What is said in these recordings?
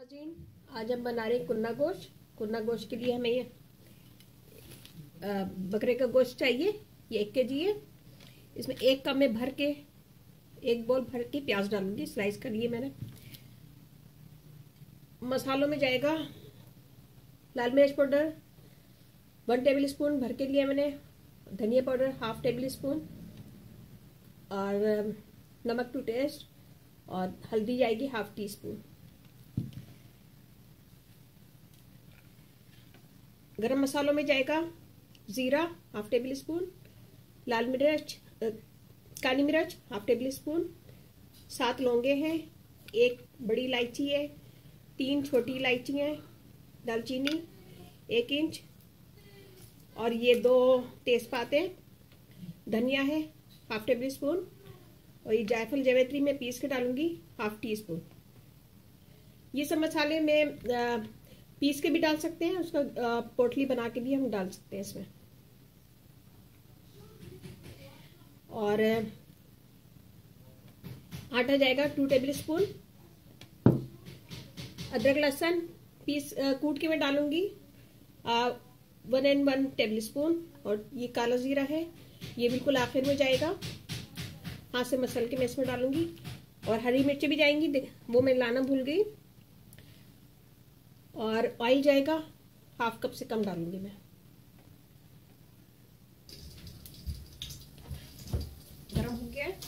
नाज़रीन, आज हम बना रहे हैं कुन्ना गोश्त। कुन्ना गोश्त के लिए हमें ये बकरे का गोश्त चाहिए। ये 1 kg है। इसमें 1 कप में भर के 1 बोल भर के प्याज डालूंगी, स्लाइस कर लिए मैंने। मसालों में जाएगा लाल मिर्च पाउडर 1 टेबल स्पून भर के लिया मैंने, धनिया पाउडर 1/2 टेबल स्पून और नमक टू टेस्ट, और हल्दी जाएगी 1/2 टीस्पून। गरम मसालों में जाएगा जीरा 1/2 टेबल स्पून, लाल मिर्च काली मिर्च 1/2 टेबल स्पून, 7 लौंगे हैं, 1 बड़ी इलायची है, 3 छोटी इलायची हैं, दालचीनी 1 इंच, और ये 2 तेजपात हैं, धनिया है 1/2 टेबल स्पून, और ये जायफल जावित्री में पीस के डालूंगी 1/2 टीस्पून। ये सब मसाले में पीस के भी डाल सकते हैं, उसका पोटली बना के भी हम डाल सकते हैं इसमें। और आटा जाएगा 2 टेबल स्पून। अदरक लहसुन पीस कूट के मैं डालूंगी 1 टेबल स्पून, और ये काला जीरा है, ये बिल्कुल आखिर में जाएगा। हाथ से मसल के मैं इसमें डालूंगी, और हरी मिर्ची भी जाएंगी, वो मैं लाना भूल गई। और ऑयल जाएगा 1/2 कप से कम डालूंगी मैं। गरम हो गया है।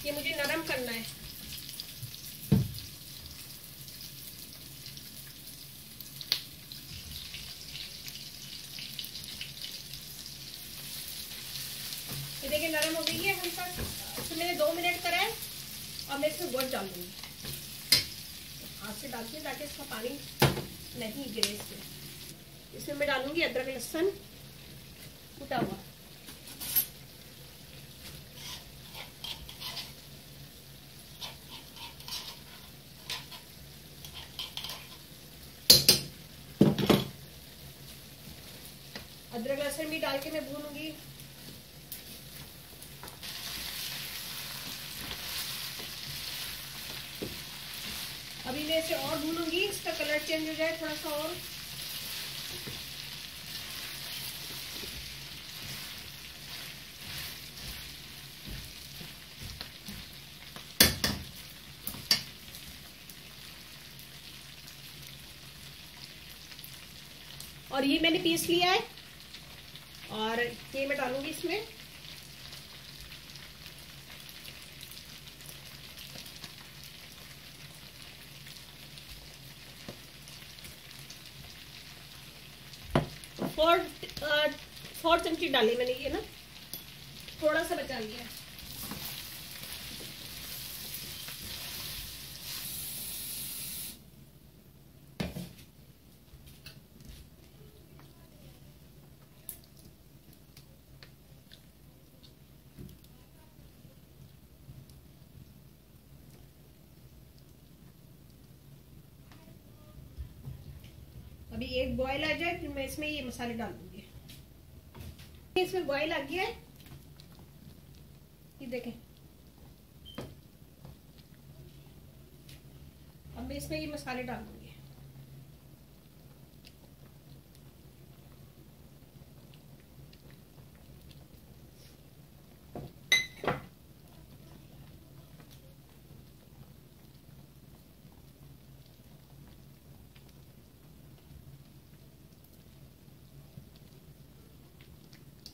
ये मुझे नरम करना है। ये देखिए नरम हो गई है हल्का। इसमें मैंने 2 मिनट करा है, और मैं इसमें गोश्त डाल दूंगी। हाथ से डालती हूँ ताकि इसका पानी नहीं गिरे इसमें। इसमें मैं डालूंगी अदरक लहसुन कुटा हुआ। अदरक लहसुन भी डाल के मैं भूनूंगी। अभी मैं इसे और भूनूंगी, इसका कलर चेंज हो जाए थोड़ा सा और। और ये मैंने पीस लिया है, और ये मैं डालूंगी इसमें। फोर चमची डाली मैंने, ये ना थोड़ा सा बचा लिया है। अभी 1 बॉयल आ जाए फिर मैं इसमें ये मसाले डाल दूंगी। इसमें बॉयल आ गया है, ये देखें। अब मैं इसमें ये मसाले डाल दूंगी।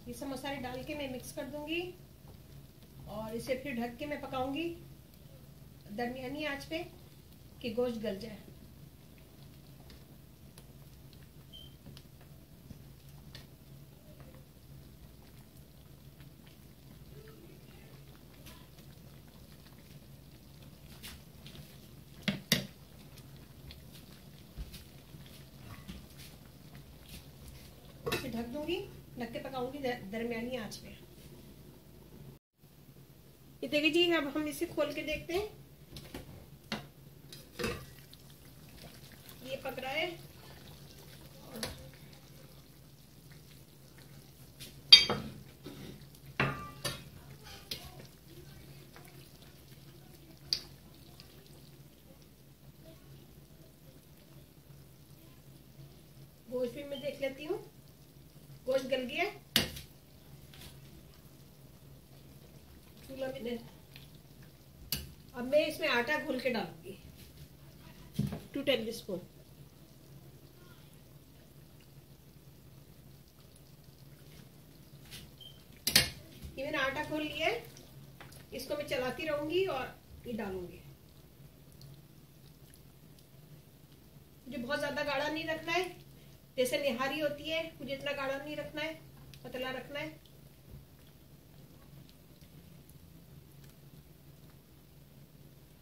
ये सब मसाले डाल के मैं मिक्स कर दूंगी, और इसे फिर ढक के मैं पकाऊंगी दरमियानी आंच पे कि गोश्त गल जाए। इसे ढक दूंगी, ढक के पकाऊंगी दरमियानी आंच पे। ये देखिए जी, अब हम इसे खोल के देखते हैं। ये पक रहा है, देख लेती हूँ गोश्त गल गया। चूल्हा मैंने, अब मैं इसमें आटा घोल के डालूंगी 2 टेबल स्पून। ये मैंने आटा घोल लिया है, इसको मैं चलाती रहूंगी और ये डालूंगी। मुझे बहुत ज्यादा गाढ़ा नहीं रखना है, जैसे निहारी होती है, मुझे इतना गाढ़ा नहीं रखना है, पतला रखना है।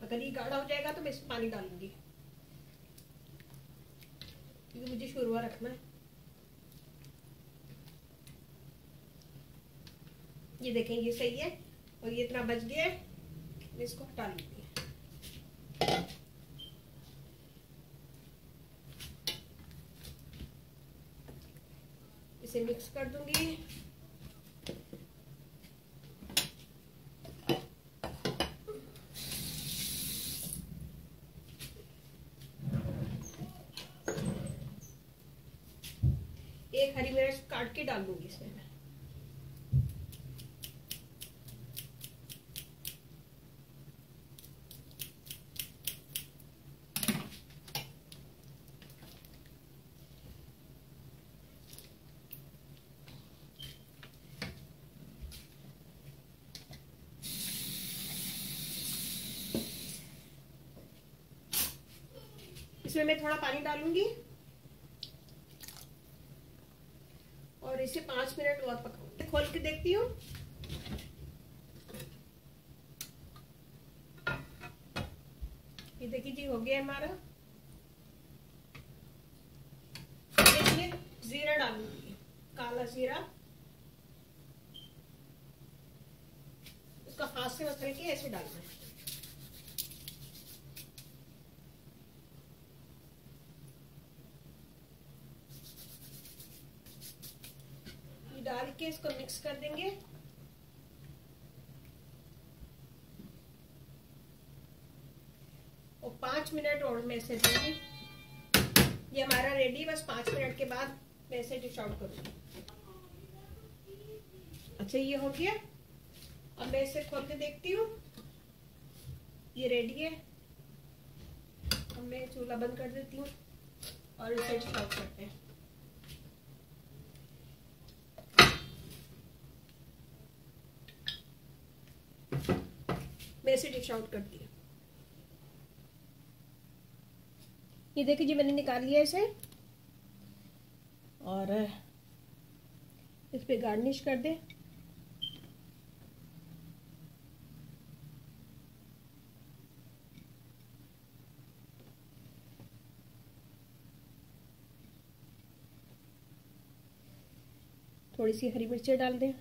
अगर ये गाढ़ा हो जाएगा तो मैं इसमें पानी डालूंगी, क्योंकि मुझे शुरुआ रखना है। ये देखें ये सही है, और ये इतना बच गया है, मैं इसको हटा लूंगी। इसे मिक्स कर दूंगी। एक हरी मिर्च काट के डाल दूंगी इसमें। इसमें मैं थोड़ा पानी डालूंगी और इसे 5 मिनट और पकाऊंगी। खोल के देखती हूँ। ये देखिए जी, हो गया हमारा। इसमें जीरा डालूंगी, काला जीरा। उसका हाथ से मसल के ऐसे डालना है। डाल के इसको मिक्स कर देंगे। और 5 मिनट और मैं इसे दूंगी। ये हमारा रेडी, बस 5 मिनट के बाद मैं इसे डिश आउट करूंगी। अच्छा ये हो गया। अब मैं इसे खोल के देखती हूँ, ये रेडी है। अब मैं चूल्हा बंद कर देती हूँ और इसे डिश आउट करते हैं। मैं इसे डिश आउट करती हूँ। ये देखिए जी, मैंने निकाल लिया इसे और इस पे गार्निश कर दे। थोड़ी सी हरी मिर्चें डाल दें।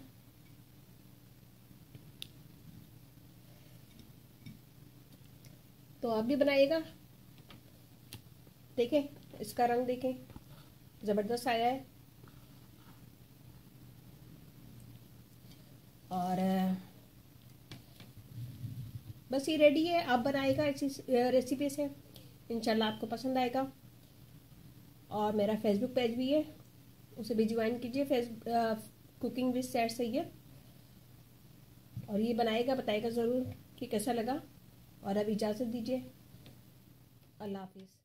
तो आप भी बनाइएगा। देखें इसका रंग, देखें जबरदस्त आया है। और बस ये रेडी है। आप बनाइएगा ऐसी रेसिपी से, इंशाल्लाह आपको पसंद आएगा। और मेरा फेसबुक पेज भी है, उसे भी ज्वाइन कीजिए, कुकिंग विद सैड सैयद। और ये बनाएगा, बताएगा ज़रूर कि कैसा लगा। और अब इजाज़त दीजिए, अल्लाह हाफिज़।